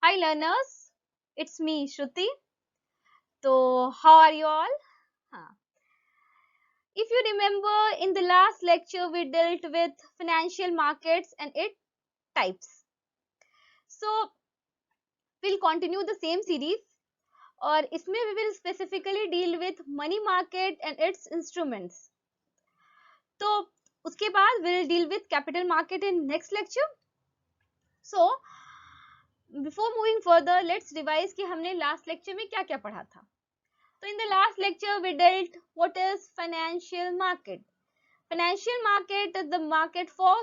Hi learners, it's me Shruti. So how are you all? Huh. If you remember in the last lecture we dealt with financial markets and its types. So we'll continue the same series और इसमें we will specifically deal with money market and its instruments. तो उसके बाद we'll deal with capital market in next lecture. So before moving further let's revise कि हमने last lecture में क्या क्या पढ़ा था. So in the last lecture we dealt what is financial market. Financial market is the market for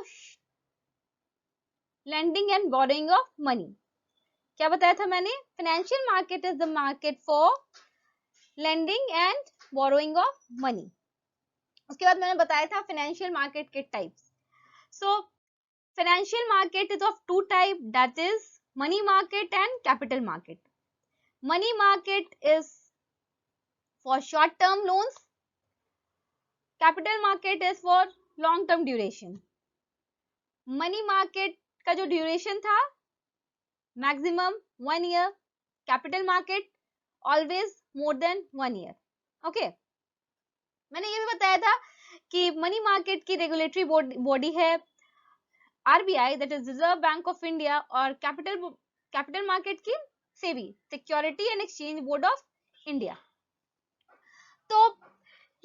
lending and borrowing of money. क्या बताया था मैंने? Financial market is the market for lending and borrowing of money. उसके बाद मैंने बताया था financial market के types. So financial market is of two type, that is money market and capital market. Money market is for short term loans. Capital market is for long term duration. Money market का जो duration था maximum 1 year, capital market always more than 1 year. Okay, मैंने ये भी बताया था कि money market की रेगुलेटरी बॉडी है RBI, that is reserve Bank of India, और कैपिटल मार्केट की SEBI, security and exchange board of India. तो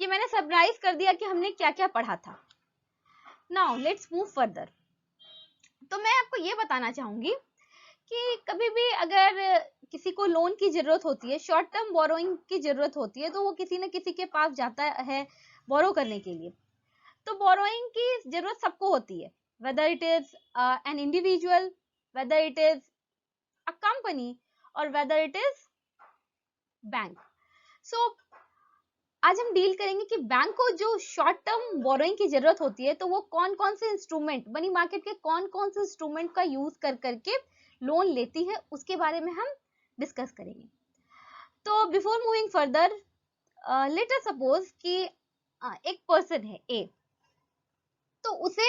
ये मैंने समराइज कर दिया कि हमने क्या क्या पढ़ा था. Now let's move further. तो मैं आपको ये बताना चाहूंगी कि कभी भी अगर किसी को लोन की जरूरत होती है, शॉर्ट टर्म बोरोइंग की जरूरत होती है, तो वो किसी न किसी के पास जाता है बोरो करने के लिए. तो बोरोइंग की जरूरत सबको होती है, whether it is an individual, whether it is a company, और वेदर इट इज बैंक. सो आज हम डील करेंगे कि बैंक को जो शॉर्ट टर्म बोरोइंग की जरूरत होती है तो वो कौन कौन से इंस्ट्रूमेंट, मनी मार्केट के कौन कौन से इंस्ट्रूमेंट का यूज कर करके लोन लेती है, उसके बारे में हम डिस्कस करेंगे. तो before moving further, let us suppose कि एक पर्सन है ए, तो उसे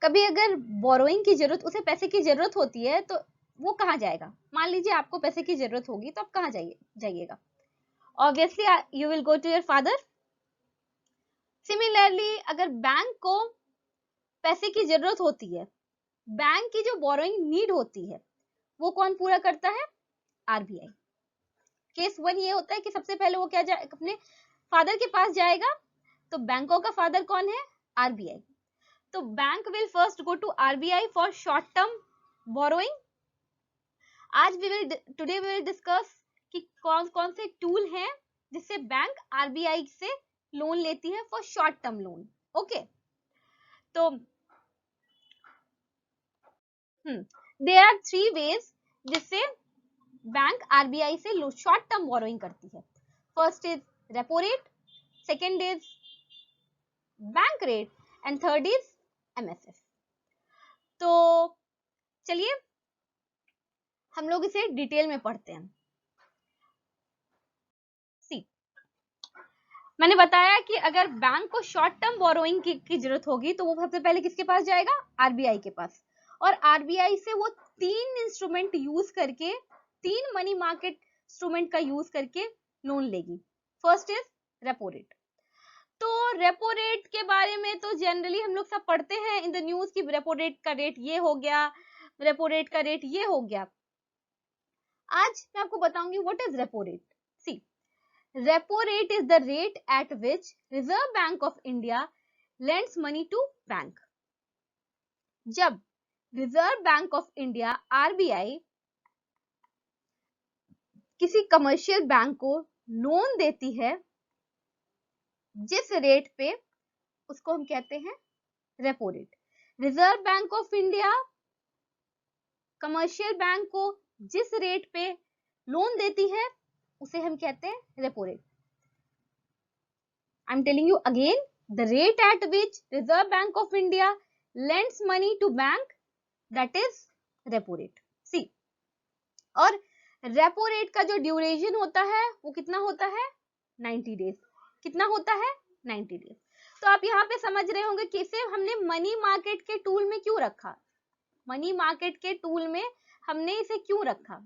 कभी अगर बोरोइंग की जरूरत, उसे पैसे की जरूरत होती है, तो वो कहाँ जाएगा? मान लीजिए आपको पैसे की जरूरत होगी, तो आप कहाँ जाइएगा? Obviously you will go to your father. Similarly अगर बैंक को पैसे की जरूरत होती है, बैंक की जो बोरोइंग नीड होती है, वो कौन पूरा करता है? आरबीआई. केस 1 ये होता है कि सबसे पहले वो क्या अपने फादर के पास जाएगा. तो बैंकों का फादर कौन है? आरबीआई. तो bank will first go to RBI for short term borrowing. आज टुडे वी विल डिस्कस कि कौन कौन से टूल हैं जिससे बैंक आरबीआई से लोन लेती है for short term loan. Okay, तो देयर आर 3 वेज जिससे बैंक आरबीआई से शॉर्ट टर्म बोरोइंग करती है. First is repo rate, second is bank rate, and third is MSF. तो चलिए हम लोग इसे डिटेल में पढ़ते हैं. सी, मैंने बताया कि अगर बैंक को शॉर्ट टर्म बोरोइंग की जरूरत होगी तो वो सबसे पहले किसके पास जाएगा? आरबीआई के पास. और आरबीआई से वो 3 इंस्ट्रूमेंट यूज करके, 3 मनी मार्केट इंस्ट्रूमेंट का यूज करके लोन लेगी. First is repo rate. तो रेपो रेट के बारे में तो जनरली हम लोग सब पढ़ते हैं इन द न्यूज कि रेपो रेट का रेट ये हो गया, रेपो रेट का रेट ये हो गया. आज मैं आपको बताऊंगी what is repo rate. See, repo rate is the rate at which Reserve Bank of India lends money to bank. जब Reserve Bank of India RBI किसी कमर्शियल बैंक को लोन देती है, जिस रेट पे, उसको हम कहते हैं repo rate. Reserve Bank of India commercial bank को जिस रेट पे लोन देती है उसे हम कहते हैं repo rate. I am telling you again, the rate at which Reserve Bank of India lends money to bank, that is repo rate. See, और रेपो रेट का जो ड्यूरेशन होता है वो कितना होता है? 90 डेज. कितना होता है? 90 डेज. तो आप यहाँ पे समझ रहे होंगे कि इसे हमने मनी मार्केट के टूल में क्यों रखा. मनी मार्केट के टूल में हमने इसे क्यों रखा?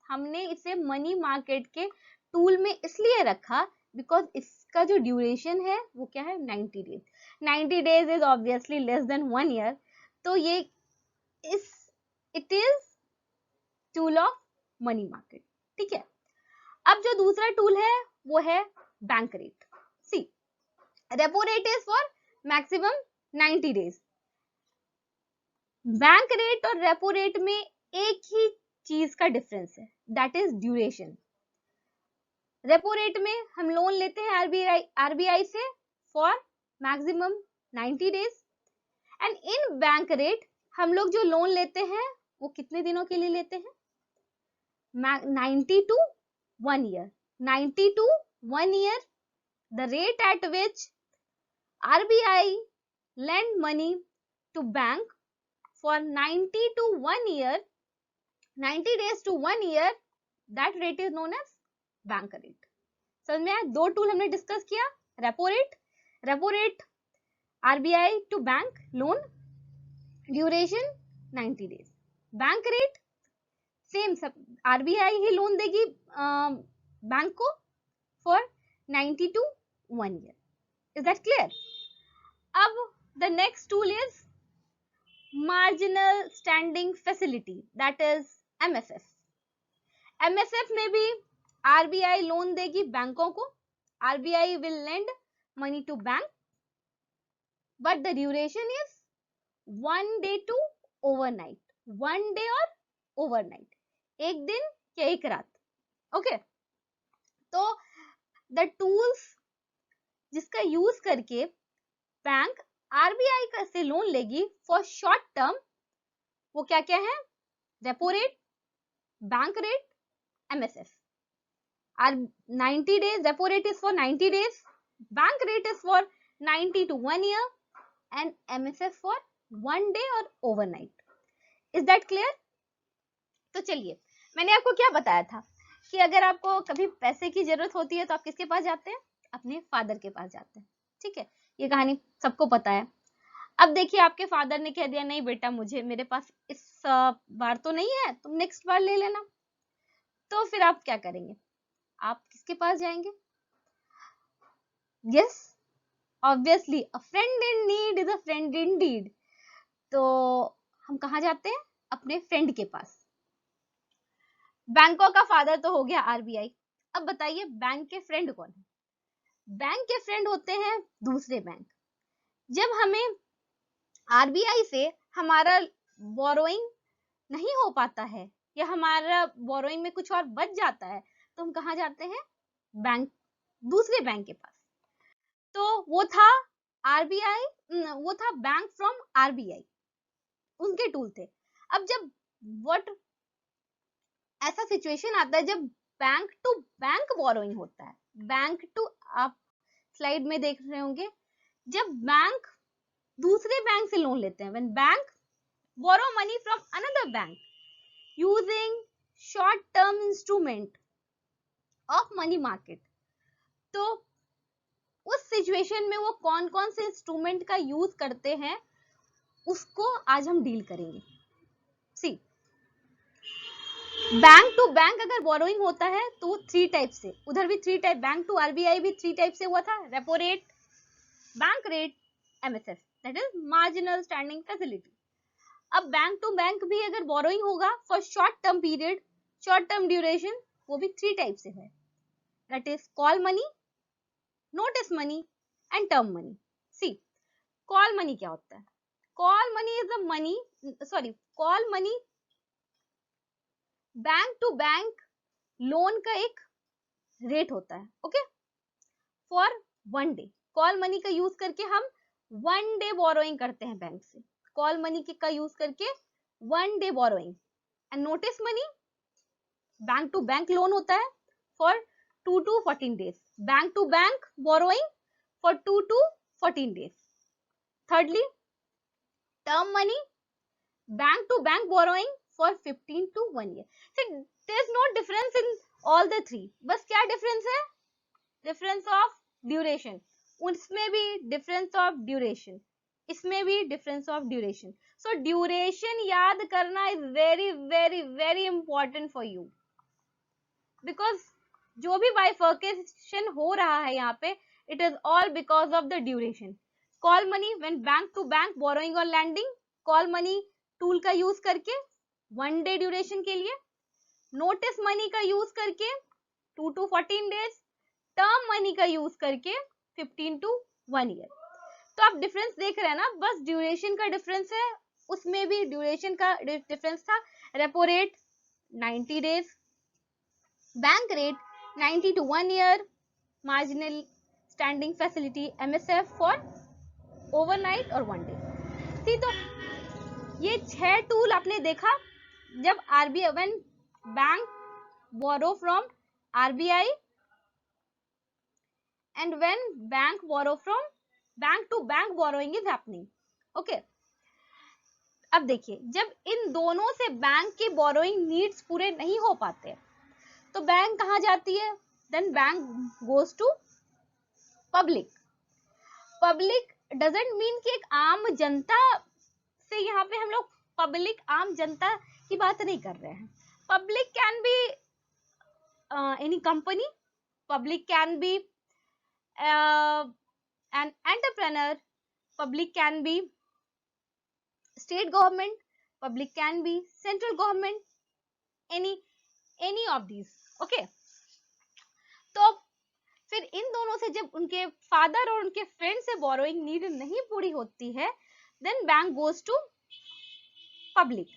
हमने इसे मनी मार्केट के टूल में इसलिए रखा बिकॉज इसका जो ड्यूरेशन है वो क्या है, 90 days. 90 days is obviously less than 1 year. तो ये it is tool of money market. ठीक है. अब जो दूसरा टूल है वो है bank rate. See, repo rate is for maximum 90 days. Bank rate और रेपो रेट में एक ही चीज का डिफरेंस है, that is duration. Repo rate में हम लोन लेते हैं आरबीआई से for maximum 90 days and in bank rate हम लोग जो लोन लेते हैं वो कितने दिनों के लिए लेते हैं? 90 to 1 year. 90 to 1 year, the rate at which RBI lend money to bank for 90 to 1 year, 90 days to 1 year, that rate is known as bank rate. समझ में आया? दो टूल हमने डिस्कस किया, repo rate RBI to bank loan, duration 90 days. Bank rate same, सब RBI ही loan देगी bank को for 90 to 1 year. Is that clear? अब the next tool is marginal standing facility, that is MSF. MSF में भी RBI loan देगी बैंकों को. RBI will lend money to bank, but the duration is 1 day to overnight. 1 day or overnight, एक दिन या एक रात. ओके. तो द टूल्स जिसका यूज करके बैंक आरबीआई का से लोन लेगी फॉर शॉर्ट टर्म, वो क्या क्या है? Repo rate, bank rate, MSF. 90 days, repo rate is for 90 days, bank rate is for 90 to 1 year and MSF for 1 day or overnight. Is that clear? तो चलिए, मैंने आपको क्या बताया था कि अगर आपको कभी पैसे की जरूरत होती है तो आप किसके पास जाते हैं? अपने फादर के पास जाते हैं. ठीक है, ये कहानी सबको पता है. अब देखिए, आपके फादर ने कह दिया नहीं बेटा, मेरे पास इस बार तो नहीं है, तुम नेक्स्ट बार ले लेना. तो फिर आप क्या करेंगे? आप किसके पास जाएंगे? Yes, obviously a friend in need is a friend Indeed. तो हम कहाँ जाते हैं? अपने फ्रेंड के पास. बैंकों का फादर तो हो गया आरबीआई. अब बताइए बैंक के फ्रेंड कौन है? बैंक के फ्रेंड होते हैं दूसरे बैंक. जब हमें आरबीआई से हमारा बोरोइंग नहीं हो पाता है या हमारा बोरोइंग में कुछ और बच जाता है तो हम कहाँ जाते हैं? बैंक, दूसरे बैंक के पास. तो वो था आरबीआई, वो था बैंक फ्रॉम आरबीआई, उनके टूल थे. अब जब ऐसा सिचुएशन आता है जब बैंक टू बैंक बोरोइंग होता है, बैंक टू, आप स्लाइड में देख रहे होंगे, जब बैंक दूसरे बैंक से लोन लेते हैं, when bank borrow money from another bank using short term instrument of money market. तो उस सिचुएशन में वो कौन कौन से इंस्ट्रूमेंट का यूज करते हैं उसको आज हम डील करेंगे. सी, बैंक टू बैंक अगर बोरोइंग होता है तो वो 3 टाइप से, उधर भी 3 टाइप, बैंक टू आरबीआई भी 3 टाइप से हुआ था, repo rate, bank rate, MSF, that is marginal standing facility. अब बैंक टू बैंक भी अगर बोरोइंग होगा for short term period, short term duration, वो भी 3 टाइप से है, that is call money, notice money and term money. See, call money क्या होता है? Call money is the money, call money bank to bank loan का एक rate होता है. Okay, for 1 day. Call money का यूज करके हम 1 डे बोरोइंग करते हैं बैंक से. कॉल मनी का यूज करके 1 day borrowing. And notice money bank to bank loan होता है for 2 to 14 days. Bank to bank borrowing for 2 to 14 days. Thirdly, term money, bank to bank borrowing for 15 to 1 year. So there's no difference in all the three. बस क्या difference है? Difference of duration. उसमें भी difference of duration, इसमें भी difference of duration. So duration याद करना is very very very important for you, because जो भी बाइफर्केशन हो रहा है यहाँ पे, it is all because of the duration. Call money when bank to bank borrowing और लैंडिंग, कॉल मनी टूल का यूज करके 1 डे ड्यूरेशन के लिए, नोटिस मनी का यूज करके 2 to 14 डेज, टर्म मनी का यूज करके 15 to 1 ईयर. तो आप डिफरेंस देख रहे हैं ना, बस ड्यूरेशन का डिफरेंस है, उसमें भी ड्यूरेशन का डिफरेंस था. Repo rate 90 days, bank rate 90 to 1 year, marginal standing facility MSF for overnight और 1 डे. ठीक, तो ये 6 टूल आपने देखा. जब RBI when bank borrow from RBI and when bank borrow from bank to bank borrowing is happening. Okay, अब देखिए, जब इन दोनों से बैंक की बोरोइंग नीड्स पूरे नहीं हो पाते तो बैंक कहाँ जाती है? Then bank goes to public. Public doesn't mean कि एक आम जनता से, यहाँ पे हम लोग पब्लिक आम जनता की बात नहीं कर रहे हैं. Public can be any company, public can be an entrepreneur, public can be state government, public can be central government, any of these. Okay, तो फिर इन दोनों से जब उनके फादर और उनके फ्रेंड से बोरोइंग नीड नहीं पूरी होती है, then bank goes to public.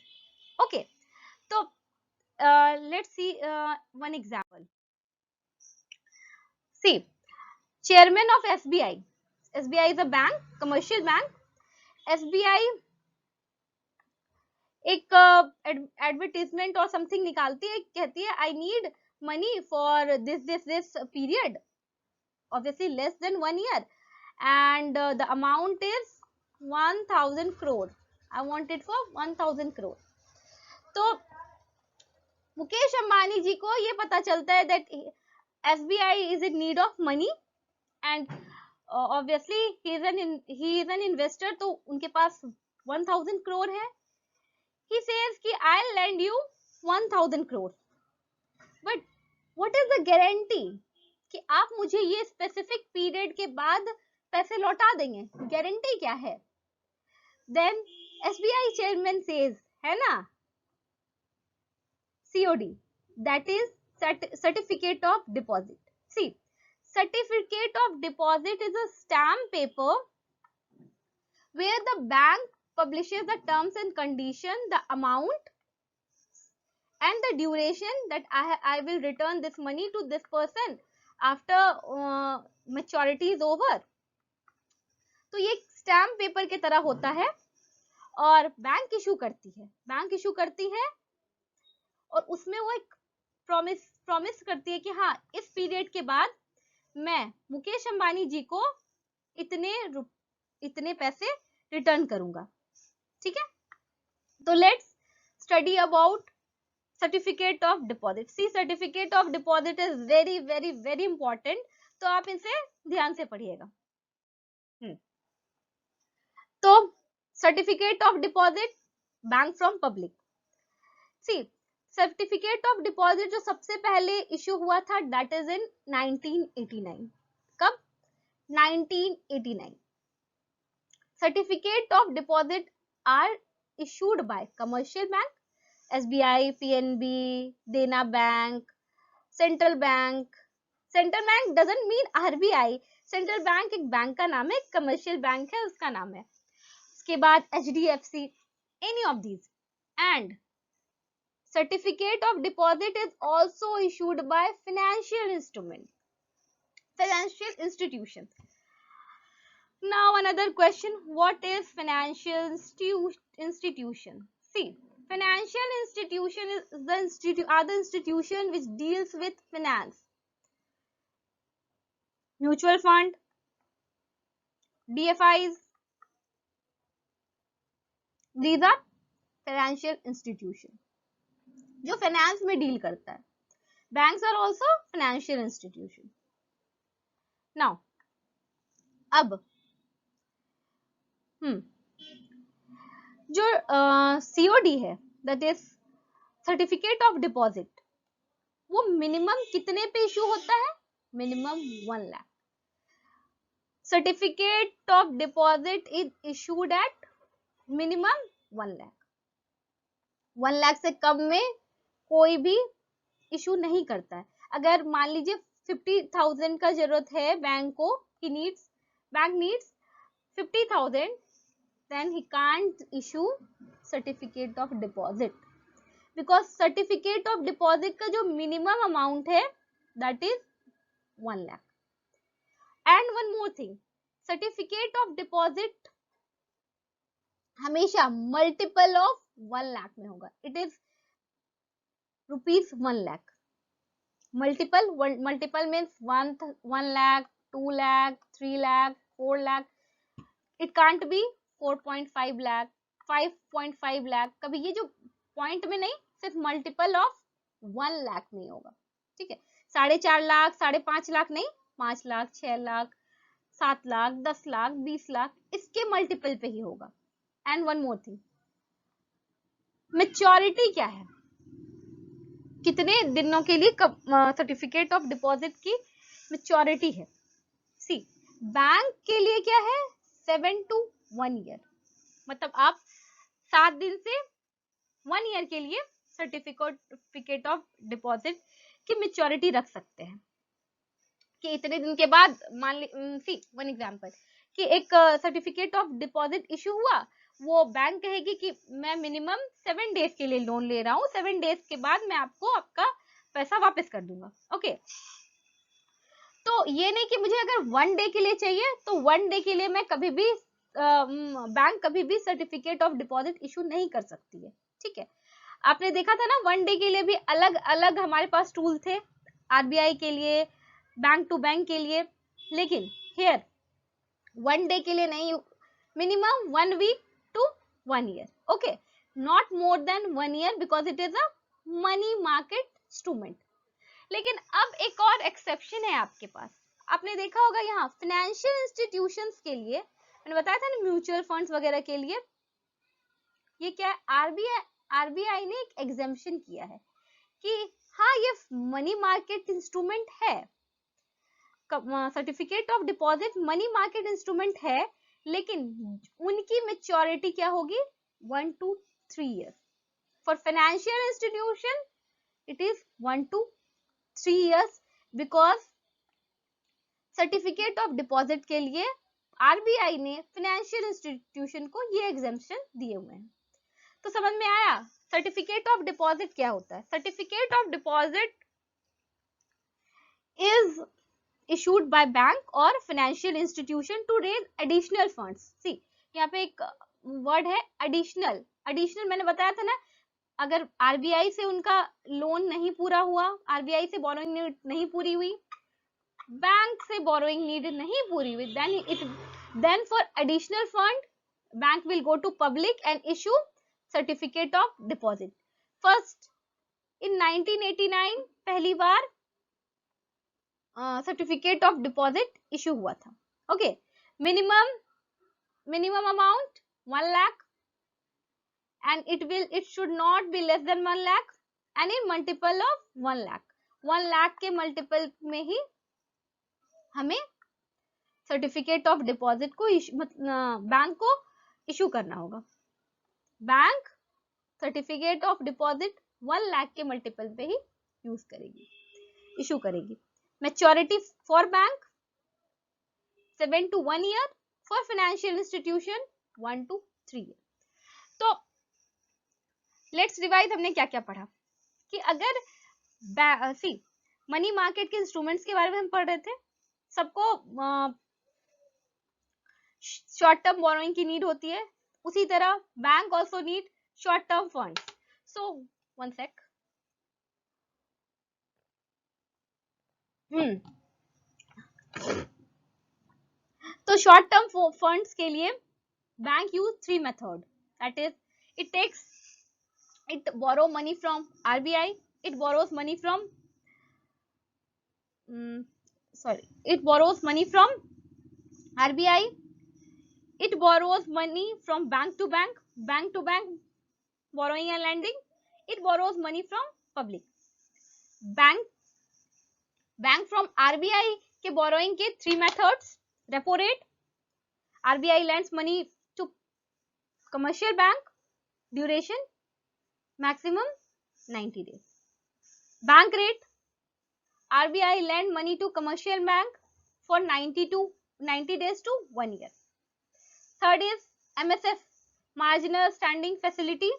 Okay, तो let's see one example. See, chairman of SBI. SBI is a bank, commercial bank. SBI एक एडवर्टीजमेंट और समथिंग निकालती है, कहती है I need money for this period, obviously less than 1 year, and the amount is 1000 crore. I want it for 1000 crore. तो मुकेश अंबानी जी को ये पता चलता है that SBI is in need of money and obviously he is an investor, तो उनके पास 1000 crore है. He says कि I'll lend you 1000 crore, but what is the guarantee कि आप मुझे ये स्पेसिफिक पीरियड के बाद पैसे लौटा देंगे? गारंटी क्या है? Then SBI chairman says, है ना, COD, that is certificate of deposit. See, certificate of deposit is a stamp paper where the bank publishes the terms and condition, the amount and the duration that I will return this money to this person after maturity is over. तो ये stamp paper की तरह होता है और bank issue करती है और उसमें वो एक प्रॉमिस करती है कि हाँ, इस पीरियड के बाद मैं मुकेश अंबानी जी को इतने पैसे रिटर्न करूंगा. ठीक है, तो let's study about certificate of deposit. See, certificate of deposit is very very very important, तो आप इसे ध्यान से पढ़िएगा. तो certificate of deposit, bank from public. See, certificate of deposit जो सबसे पहले इश्यू हुआ था, दैट इज इन 1989. कब? 1989. Certificate of deposit are issued by commercial bank, SBI, PNB, Dena Bank, Central Bank. Central Bank doesn't mean RBI. Central Bank एक bank का नाम है, कमर्शियल बैंक है उसका नाम है. उसके बाद HDFC, any of these. And certificate of deposit is also issued by financial institutions. Now another question, what is financial institution? See, financial institution is the institution which deals with finance. Mutual fund, DFIs, these are financial institution जो finance में deal करता है. Banks are also financial institution. Now, अब जो COD है, that is certificate of deposit, वो minimum कितने पे इशू होता है? Minimum 1 lakh. Certificate of deposit is issued at minimum 1 lakh. 1 lakh से कम में कोई भी इशू नहीं करता है। अगर मान लीजिए 50,000 का जरूरत है बैंक को, bank needs 50,000, then he can't issue certificate of deposit, because certificate of deposit का जो minimum amount है that is 1 lakh. And one more thing, certificate of deposit हमेशा multiple of 1 lakh में होगा. It is rupees 1 lakh. Multiple means 1 lakh, 2 lakh, 3 lakh, 4 lakh. It can't be 4.5 lakh, 5.5 lakh. कभी ये जो point में नहीं, सिर्फ मल्टीपल ऑफ 1 लाख में होगा. ठीक है, 4.5 लाख, 5.5 लाख नहीं, 5 लाख, 6 लाख, 7 लाख, 10 लाख, 20 लाख, इसके मल्टीपल पे ही होगा. And one more thing, maturity क्या है, कितने दिनों के लिए सर्टिफिकेट ऑफ डिपॉजिट की मैच्योरिटी है? सी, बैंक के लिए क्या है, 7 to 1 ईयर, मतलब आप 7 दिन से 1 ईयर के लिए सर्टिफिकेट ऑफ डिपॉजिट की मैच्योरिटी रख सकते हैं. कि इतने दिन के बाद, मान ली सी वन एग्जांपल, कि एक सर्टिफिकेट ऑफ डिपॉजिट इशू हुआ, वो बैंक कहेगी कि मैं मिनिमम 7 डेज के लिए लोन ले रहा हूँ, 7 डेज के बाद मैं आपको आपका पैसा वापस कर दूंगा. ओके, तो ये नहीं कि मुझे अगर 1 डे के लिए चाहिए तो 1 डे के लिए मैं कभी भी बैंक कभी भी सर्टिफिकेट ऑफ डिपॉजिट इशू नहीं कर सकती है. ठीक है, आपने देखा था ना, 1 डे के लिए भी अलग अलग हमारे पास टूल थे, RBI के लिए, बैंक टू बैंक के लिए, लेकिन हियर 1 डे के लिए नहीं, minimum 1 week to 1 year. Okay, not more than 1 year because it is a money market instrument. लेकिन अब एक और एक्सेप्शन है आपके पास. आपने देखा होगा यहाँ फाइनेंशियल इंस्टीट्यूशंस के लिए, मैंने बताया था ना, म्यूचुअल फंड्स वगैरह के लिए, ये क्या है, RBI ने एक एग्जेम्पशन किया है कि हाँ, ये मनी मार्केट इंस्ट्रूमेंट है, certificate of deposit money market instrument है, लेकिन उनकी मैच्योरिटी क्या होगी, 1 to 3 years. For financial institution it is 1 to 3 years, because certificate of deposit के लिए RBI ने फाइनेंशियल इंस्टीट्यूशन को ये एग्जेम्पशन दिए हुए हैं. तो समझ में आया सर्टिफिकेट ऑफ डिपॉजिट क्या होता है? Certificate of deposit is issued by bank or financial institution to raise additional funds. See, यहाँ पे एक वर्ड है additional. additional मैंने बताया था ना, अगर RBI से उनका लोन नहीं पूरा हुआ, RBI से borrowing need नहीं पूरी हुई, बैंक से borrowing need नहीं पूरी हुई, then for additional fund bank will go to public and issue certificate of deposit. First in 1989 पहली बार सर्टिफिकेट ऑफ डिपॉजिट इशू हुआ था. Okay, minimum amount 1 lakh and it should not be less than 1 lakh and in multiple of 1 lakh. 1 lakh के multiple में ही हमें certificate of deposit को bank को issue करना होगा. Bank certificate of deposit 1 lakh के मल्टीपल पे ही यूज करेगी, इशू करेगी. Maturity for bank 7 to 1 year, for financial institution 1 to 3 year. तो let's revise, हमने क्या क्या पढ़ा कि अगर सी मनी मार्केट के इंस्ट्रूमेंट्स के बारे में हम पढ़ रहे थे, सबको शॉर्ट टर्म बोरोइंग की नीड होती है, उसी तरह bank also need short term funds. So one sec, तो शॉर्ट टर्म फंड्स के लिए bank use 3 method, that is it borrow money from RBI, it borrows money from it borrows money from RBI, it borrows money from bank to bank, bank to bank borrowing and lending, it borrows money from public. Bank from RBI के borrowing के 3 methods: repo rate, RBI lends money to commercial bank, duration maximum 90 days. Bank rate, RBI lend money to commercial bank for 90 days to 1 year. Third is MSF, marginal standing facility.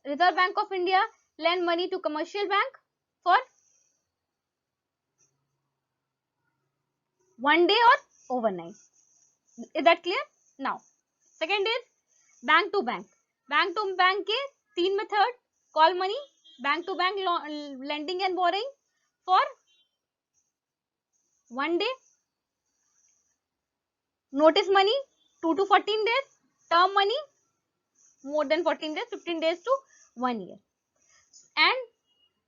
Reserve Bank of India lend money to commercial bank for 1 day or overnight. Is that clear? Now, second is bank to bank. Bank to bank के 3 method: call money, bank to bank lending and borrowing for 1 day, notice money 2 to 14 days, term money more than 14 days, 15 days to 1 year. And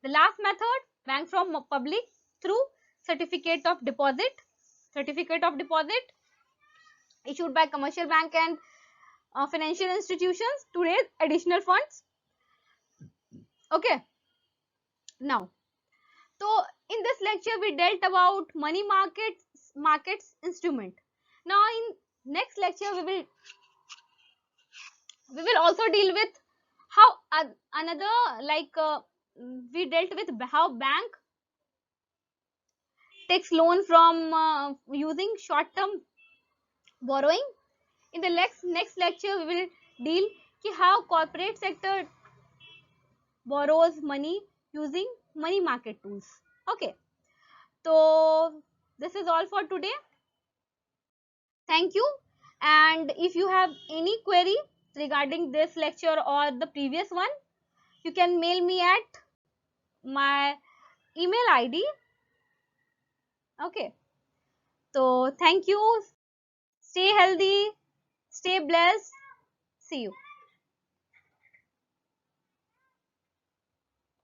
the last method, bank from public through certificate of deposit. Certificate of deposit issued by commercial bank and financial institutions to raise additional funds. Okay. Now, so in this lecture we dealt about money markets instrument. Now in next lecture we will also deal with how another we dealt with how bank takes loan from using short term borrowing. In the next lecture we will deal ki how corporate sector borrows money using money market tools. Okay, so this is all for today. Thank you. And if you have any query regarding this lecture or the previous one, you can mail me at my email ID. Okay, so thank you. Stay healthy, stay blessed. See you.